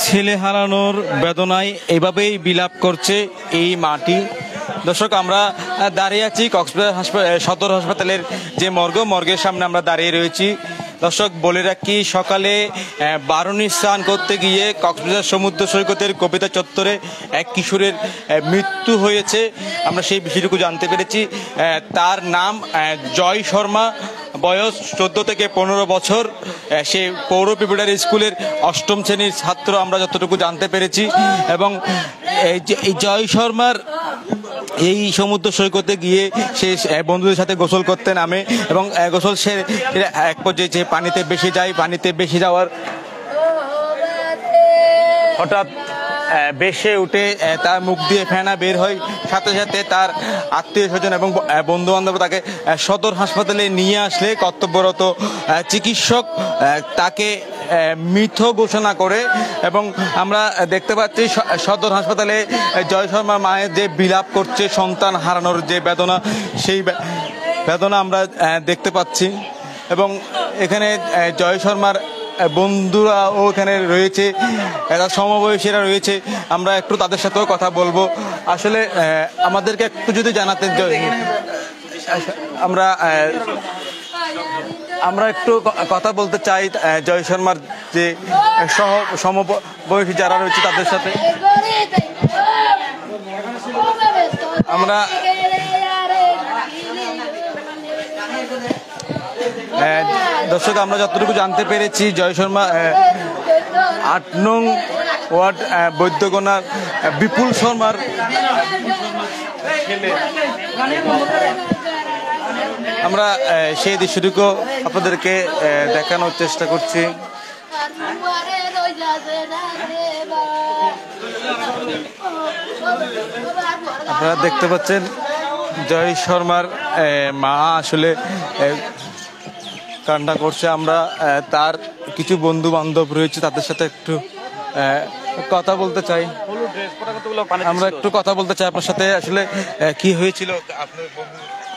ছেলে হারানোর বেদনায় এভাবেই বিলাপ করছে এই মাটি। দর্শক, আমরা দাঁড়িয়ে আছি কক্সবাজার সদর হাসপাতালের যে মর্গের সামনে আমরা দাঁড়িয়ে রয়েছি। দর্শক, বলে রাখি, সকালে বারুণী স্নান করতে গিয়ে কক্সবাজার সমুদ্র সৈকতের কবিতা চত্বরে এক কিশোরের মৃত্যু হয়েছে। আমরা সেই বিষয়টুকু জানতে পেরেছি। তার নাম জয় শর্মা, বয়স 14 থেকে 15 বছর। সে পৌর প্রিপারেটরি স্কুলের 8ম শ্রেণীর ছাত্র, আমরা যতটুকু জানতে পেরেছি। এবং এই জয় শর্মার এই সমুদ্র সৈকতে গিয়ে সে বন্ধুদের সাথে গোসল করতে নামে এবং গোসল সে এক পর্যায়ে যে পানিতে ভেসে যাওয়ার হঠাৎ বেশে উঠে তার মুখ দিয়ে ফেনা বের হয়। সাথে সাথে তার আত্মীয় স্বজন এবং বন্ধু বান্ধব তাকে সদর হাসপাতালে নিয়ে আসলে কর্তব্যরত চিকিৎসক তাকে মৃত ঘোষণা করে। এবং আমরা দেখতে পাচ্ছি সদর হাসপাতালে জয় শর্মার মায়ের যে বিলাপ করছে সন্তান হারানোর যে বেদনা, সেই বেদনা আমরা দেখতে পাচ্ছি। এবং এখানে জয় শর্মার বন্ধুরাও এখানে রয়েছে, এরা সমবয়সীরা রয়েছে। আমরা একটু তাদের সাথেও কথা বলবো। আসলে আমাদেরকে একটু যদি জানাতেন, আমরা একটু কথা বলতে চাই জয় শর্মার যে সমবয়সী যারা রয়েছে তাদের সাথে। আমরা দর্শক, আমরা যতটুকু জানতে পেরেছি, জয় শর্মা 8 নং ওয়ার্ড বৈদ্যগোনার বিপুল শর্মার ছেলে। আমরা সেই দৃশ্যটুকু আপনাদেরকে দেখানোর চেষ্টা করছি। আপনারা দেখতে পাচ্ছেন জয় শর্মার মা আসলে কান্না করছে। আমরা তার কিছু বন্ধু বান্ধব রয়েছে, তাদের সাথে একটু কথা বলতে চাই। আমরা একটু কথা বলতে চাই আপনার সাথে। আসলে কি হয়েছিল?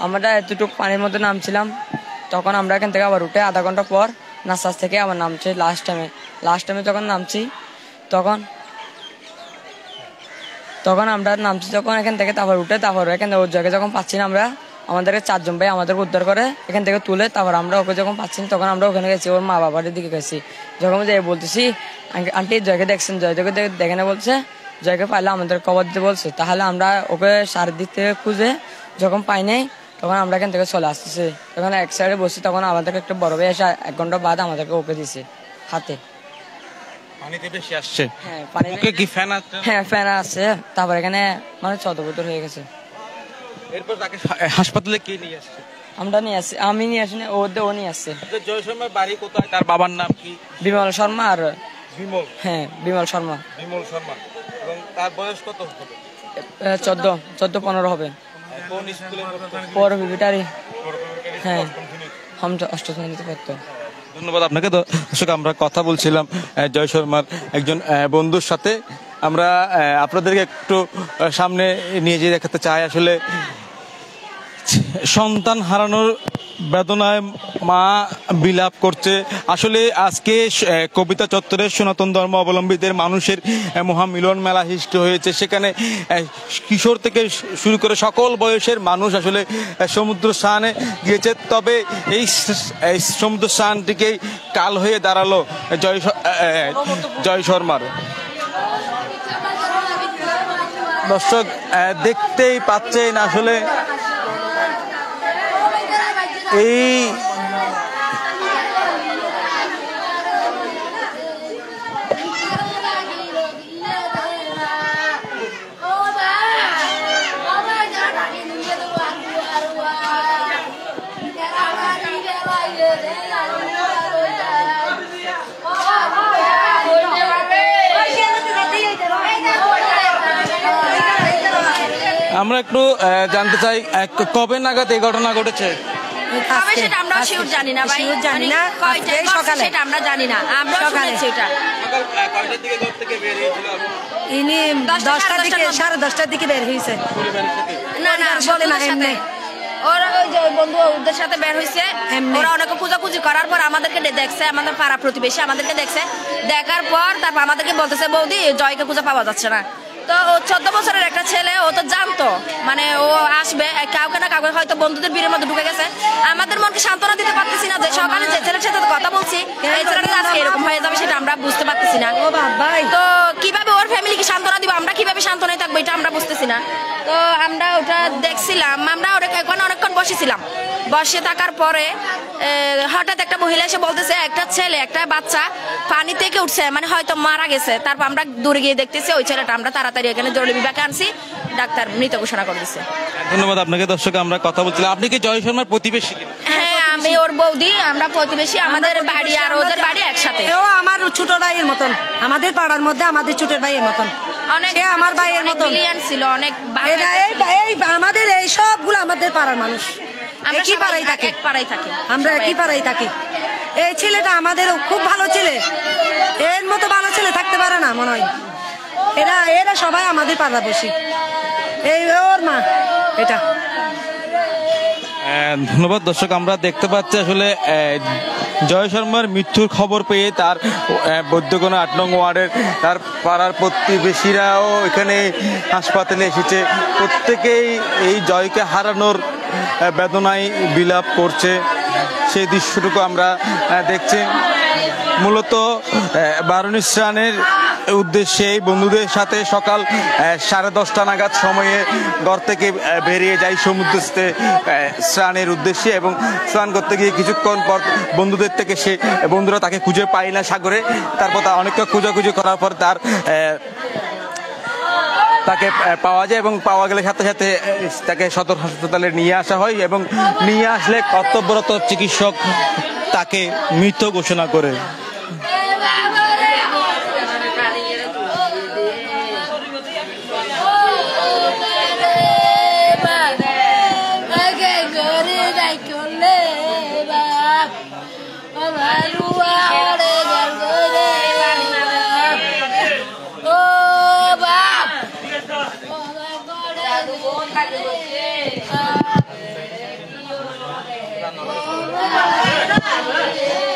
আমরা এতটুকু পানির মধ্যে নামছিলাম, তখন আমরা এখান থেকে আবার উঠে আধা ঘন্টা পর নাসাজ থেকে আবার নামছি। লাস্ট টাইমে যখন নামছি তখন আমরা নামছি যখন এখান থেকে, তারপর উঠে তারপর এখান থেকে ওর জায়গায় যখন পাচ্ছি না, আমরা আমাদেরকে 4 জন ভাই আমাদেরকে উদ্ধার করে এখান থেকে তুলে, তারপর আমরা ওকে যখন পাচ্ছি না তখন আমরা ওখানে গেছি, ওর মা বাবার দিকে গেছি। যখন যাই বলতেছি, আন্টি জয়কে দেখছেন? জয়কে দেখে না বলছে। জয়কে পাইলে আমাদের খবর দিতে বলছে। তাহলে আমরা ওকে চারিদিক থেকে খুঁজে যখন পাই নাই, তখন আমরা এখান থেকে চলে আসতেছি। তখন এক সাইডে বসছি, তখন আমাদেরকে একটা বড় ভাই এসে 1 ঘন্টা বাদ আমাদেরকে ওকে দিছে হাতে। পানিতে বেশি আসছে? হ্যাঁ, ফ্যান আছে। তারপর এখানে মানে 14 বছর হয়ে গেছে। এরপর তাকে হাসপাতালে কে নিয়ে আসছে? আমরা নিয়ে আসছি। আমি নিয়ে আসিনি, ও নিয়ে আসছে। জয় শর্মার বাড়ি কোথায়? তার বাবার নাম কি? বিমল শর্মা। আর বিমল? হ্যাঁ, বিমল শর্মা। এবং তার বয়স কত হবে? 14-15 হবে। কোন স্কুলে পৌর প্রিপারেটরি। হ্যাঁ, 8ম শ্রেণীতে পড়তো। ধন্যবাদ আপনাকে। দর্শক, আমরা কথা বলছিলাম জয় শর্মার একজন বন্ধুর সাথে। আমরা আপনাদেরকে একটু সামনে নিয়ে যেয়ে দেখাতে চাই। আসলে সন্তান হারানোর বেদনায় মা বিলাপ করছে। আসলে আজকে কবিতা চত্বরে সনাতন ধর্ম অবলম্বীদের মানুষের মহামিলন মেলা সৃষ্টি হয়েছে। সেখানে কিশোর থেকে শুরু করে সকল বয়সের মানুষ আসলে সমুদ্র স্নানে গিয়েছে। তবে এই সমুদ্র স্নানটিকেই কাল হয়ে দাঁড়ালো জয় শর্মার। দর্শক, দেখতেই পাচ্ছেন আসলে এই আমরা একটু জানতে চাই, কবে নাগাদ এই ঘটনা ঘটেছে? সেটা আমরা শিওর জানি না ভাই, জানি না। সকালে সেটা আমরা জানি না, আমরা শুনেছি এটা। ইনি 10টার দিকে, 10:30টার দিকে বের হয়েছে। না না, বলে না এমনি ওরা ওই যে ওই বন্ধু ওদের সাথে বের হয়েছে, ওরা অনেকে খোঁজাখুঁজি করার পর আমাদেরকে দেখছে, আমাদের পাড়া প্রতিবেশী আমাদেরকে দেখছে, দেখার পর তারপর আমাদেরকে বলতেছে বৌদি জয়কে খুঁজে পাওয়া যাচ্ছে না। তো ও 14 বছরের একটা ছেলে, ও তো জানতো মানে ও আসবে, কাউকে না কাউকে হয়তো বন্ধুদের ভিড়ের মধ্যে ঢুকে গেছে। আমাদের মনকে সান্ত্বনা দিতে পারতেছি না যে সকালে যে ছেলের সাথে কথা বলছি এই ছেলেটা আজকে এরকম হয়ে যাবে সেটা আমরা বুঝতে পারতেছি না। তো কিভাবে ওর ফ্যামিলিকে সান্ত্বনা দিব, আমরা কিভাবে সান্ত্বনায় থাকবো এটা আমরা বুঝতেছি না। তো আমরা ওটা দেখছিলাম, আমরা ওখানে অনেকক্ষণ বসেছিলাম। বসে থাকার পরে হঠাৎ একটা মহিলা এসে বলতেছে একটা ছেলে, একটা বাচ্চা পানি থেকে উঠছে, মানে হয়তো মারা গেছে। তারপর আমরা দূরে গিয়ে দেখতেছি ওই ছেলেটা, আমরা তাড়াতাড়ি এখানে জরুরি বিভাগে আনছি, ডাক্তার মৃত ঘোষণা করে দিচ্ছে। ধন্যবাদ আপনাকে। দর্শক আমরা কথা বলছিলাম, আপনি কি জয় শর্মার প্রতিবেশী? হ্যাঁ, আমি ওর বৌদি, আমরা প্রতিবেশী, আমাদের বাড়ি আর ওদের বাড়ি একসাথে। ও আমার ছোট ভাইয়ের মতন, আমাদের পাড়ার মধ্যে আমাদের ছোট ভাইয়ের মতন, অনেক আমার ভাইয়ের মতন ছিল, অনেক আমাদের এই সবগুলো আমাদের পাড়ার মানুষ, আমরা একই পাড়ায় থাকি, আমরা একই পাড়ায় থাকি। এই ছেলেটা আমাদের খুব ভালো ছেলে, এর মতো ভালো ছেলে থাকতে পারে না মনে হয়। এরা সবাই আমাদের পাড়া বসি, এই ওর মা এটা। ধন্যবাদ। দর্শক আমরা দেখতে পাচ্ছি আসলে জয় শর্মার মৃত্যুর খবর পেয়ে তার বৈদ্যকোনা 8 নং ওয়ার্ডের তার পাড়ার প্রতিবেশীরাও এখানে হাসপাতালে এসেছে। প্রত্যেকেই এই জয়কে হারানোর বেদনায় বিলাপ করছে, সেই দৃশ্যটুকু আমরা দেখছি। মূলত বারুণী স্নানের উদ্দেশ্যে বন্ধুদের সাথে সকাল 10:30 নাগাদ সময়ে ঘর থেকে বেরিয়ে যাই সমুদ্রতে স্নানের উদ্দেশ্যে, এবং স্নান করতে গিয়ে কিছুক্ষণ পর বন্ধুদের থেকে বন্ধুরা তাকে খুঁজে পায় না সাগরে। তারপর তা অনেকটা খোঁজাখুঁজি করার পর তাকে পাওয়া যায়, এবং পাওয়া গেলে সাথে সাথে তাকে সদর হাসপাতালে নিয়ে আসা হয়, এবং নিয়ে আসলে কর্তব্যরত চিকিৎসক তাকে মৃত ঘোষণা করে।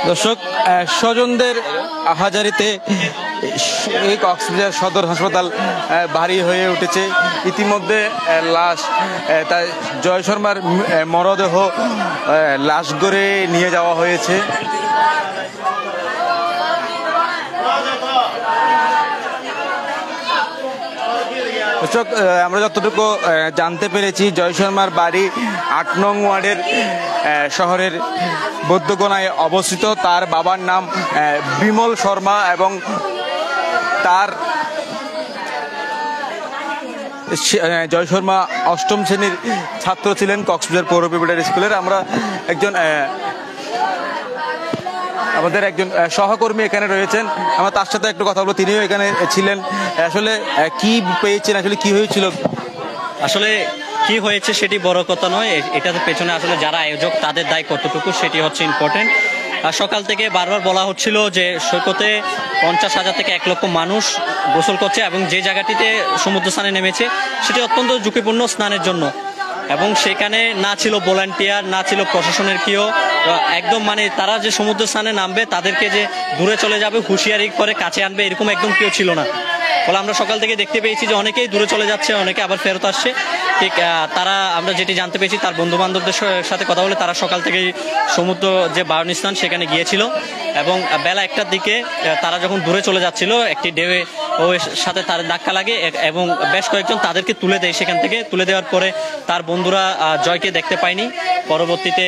দর্শক স্বজনদের আহাজারিতে এই কক্সবাজার সদর হাসপাতাল ভারী হয়ে উঠেছে। ইতিমধ্যে লাশ জয় শর্মার মরদেহ লাশ করে নিয়ে যাওয়া হয়েছে। দর্শক আমরা যতটুকু জানতে পেরেছি জয় শর্মার বাড়ি 8 নং ওয়ার্ডের শহরের বৈদ্যকোনায় অবস্থিত। তার বাবার নাম বিমল শর্মা, এবং তার জয় শর্মা 8ম শ্রেণীর ছাত্র ছিলেন কক্সবাজার পৌর প্রিপারেটরি স্কুলের। আমরা আমাদের একজন সহকর্মী এখানে রয়েছেন, আমরা তার সাথে একটু কথা বলবো, তিনিও এখানে ছিলেন। আসলে কি পেয়েছেন, আসলে কি হয়েছিল? আসলে কি হয়েছে সেটি বড় কথা নয়, এটার পেছনে আসলে যারা আয়োজক তাদের দায় কতটুকু সেটি হচ্ছে ইম্পর্টেন্ট। আর সকাল থেকে বারবার বলা হচ্ছিল যে সৈকতে 50,000 থেকে 1 লক্ষ মানুষ গোসল করছে, এবং যে জায়গাটিতে সমুদ্র স্নানে নেমেছে সেটি অত্যন্ত ঝুঁকিপূর্ণ স্নানের জন্য, এবং সেখানে না ছিল ভলান্টিয়ার, না ছিল প্রশাসনের কেউ। একদম মানে তারা যে সমুদ্র স্নানে নামবে তাদেরকে যে দূরে চলে যাবে হুঁশিয়ারি করে কাছে আনবে এরকম একদম কেউ ছিল না। ফলে আমরা সকাল থেকে দেখতে পেয়েছি যে অনেকেই দূরে চলে যাচ্ছে, অনেকে আবার ফেরত আসছে। ঠিক তারা আমরা যেটি জানতে পেরেছি তার বন্ধু বান্ধবদের সাথে কথা বলে তারা সকাল থেকেই সমুদ্র যে বারুণী স্নান সেখানে গিয়েছিল, এবং বেলা 1টার দিকে তারা যখন দূরে চলে যাচ্ছিল একটি ঢেউয়ে ওর সাথে তার ধাক্কা লাগে, এবং বেশ কয়েকজন তাদেরকে তুলে দেয়। সেখান থেকে তুলে দেওয়ার পরে তার বন্ধুরা জয়কে দেখতে পায়নি। পরবর্তীতে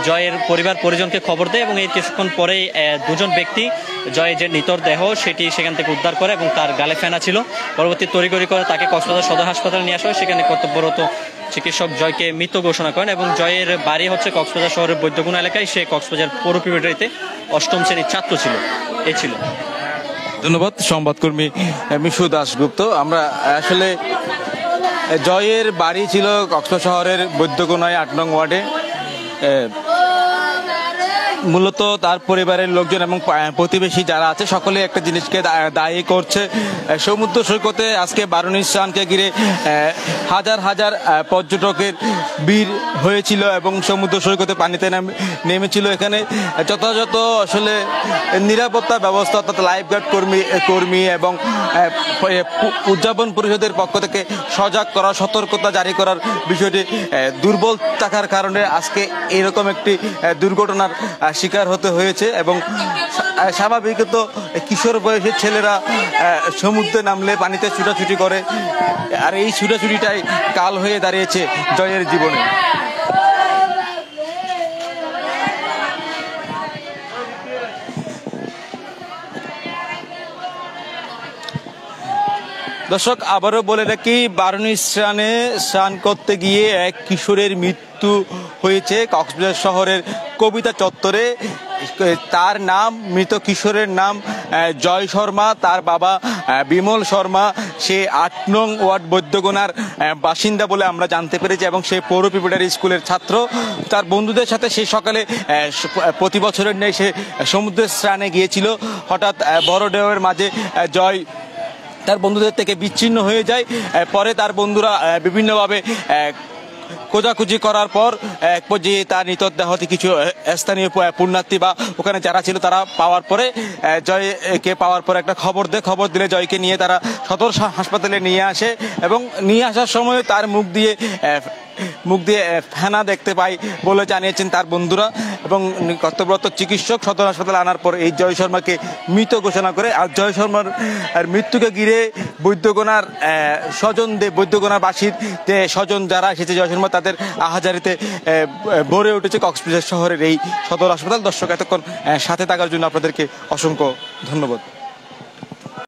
জয়ের পরিবার পরিজনকে খবর দেয়, এবং এর কিছুক্ষণ পরেই 2জন ব্যক্তি জয়ের যে নিতর দেহ সেটি সেখান থেকে উদ্ধার করে, এবং তার গালে ফেনা ছিল। পরবর্তী তড়িঘড়ি করে তাকে কক্সবাজার সদর হাসপাতালে নিয়ে আসা হয়। সেখানে কর্তব্যরত চিকিৎসক জয়কে মৃত ঘোষণা করেন, এবং জয়ের বাড়ি হচ্ছে কক্সবাজার শহরের বৈদ্যকোনা এলাকায়। সে কক্সবাজার পৌর প্রিপারেটরিতে 8ম শ্রেণীর ছাত্র ছিল। এই ছিল। ধন্যবাদ সংবাদকর্মী মিশু দাশগুপ্ত। আমরা আসলে জয়ের বাড়ি ছিল কক্সবাজার শহরের বৈদ্যকোনায় 8 নং ওয়ার্ডে। মূলত তার পরিবারের লোকজন এবং প্রতিবেশী যারা আছে সকলে একটা জিনিসকে দায়ী করছে। সমুদ্র সৈকতে আজকে বারুণী স্নানকে ঘিরে হাজার হাজার পর্যটকের ভিড় হয়েছিল এবং সমুদ্র সৈকতে পানিতে নেমেছিল। এখানে যথাযথ আসলে নিরাপত্তা ব্যবস্থা অর্থাৎ লাইফগার্ড কর্মী এবং উদযাপন পরিষদের পক্ষ থেকে সজাগ করা, সতর্কতা জারি করার বিষয়টি দুর্বল থাকার কারণে আজকে এরকম একটি দুর্ঘটনার শিকার হতে হয়েছে। এবং স্বাভাবিকত কিশোর বয়সের ছেলেরা সমুদ্রে নামলে পানিতে ছুটাছুটি করে, আর এই ছুটাছুটিটাই কাল হয়ে দাঁড়িয়েছে জয়ের জীবনে। দর্শক আবারও বলে রাখি, বারুণী স্নান করতে গিয়ে এক কিশোরের মৃত্যু হয়েছে কক্সবাজার শহরের কবিতা চত্বরে। তার নাম, মৃত কিশোরের নাম জয় শর্মা, তার বাবা বিমল শর্মা। সে ৮ নং ওয়ার্ড বৈদ্যগোনার বাসিন্দা বলে আমরা জানতে পেরেছি এবং সে পৌর প্রিপারেটরি স্কুলের ছাত্র। তার বন্ধুদের সাথে সে সকালে প্রতি বছরের ন্যায় সে সমুদ্রে স্নানে গিয়েছিল। হঠাৎ বড় ঢেউয়ের মাঝে জয় তার বন্ধুদের থেকে বিচ্ছিন্ন হয়ে যায়। পরে তার বন্ধুরা বিভিন্নভাবে খোঁজাখুঁজি করার পর এক পর্যায়ে তার নিতদেহটি কিছু স্থানীয় পুণ্যার্থী বা ওখানে যারা ছিল তারা পাওয়ার পরে জয়কে পাওয়ার পরে একটা খবর দিলে জয়কে নিয়ে তারা সদর হাসপাতালে নিয়ে আসে এবং নিয়ে আসার সময় তার মুখ দিয়ে ফেনা দেখতে পাই বলে জানিয়েছেন তার বন্ধুরা। এবং কর্তব্যরত চিকিৎসক সদর হাসপাতালে আনার পর এই জয় শর্মাকে মৃত ঘোষণা করে। আর জয় শর্মার মৃত্যুকে ঘিরে বৈদ্যগোনার বৈদ্যগোনাবাসীর যে স্বজন যারা এসেছে জয় শর্মা, তাদের আহাজারিতে ভরে উঠেছে কক্সবাজার শহরের এই সদর হাসপাতাল। দর্শক এতক্ষণ সাথে থাকার জন্য আপনাদেরকে অসংখ্য ধন্যবাদ।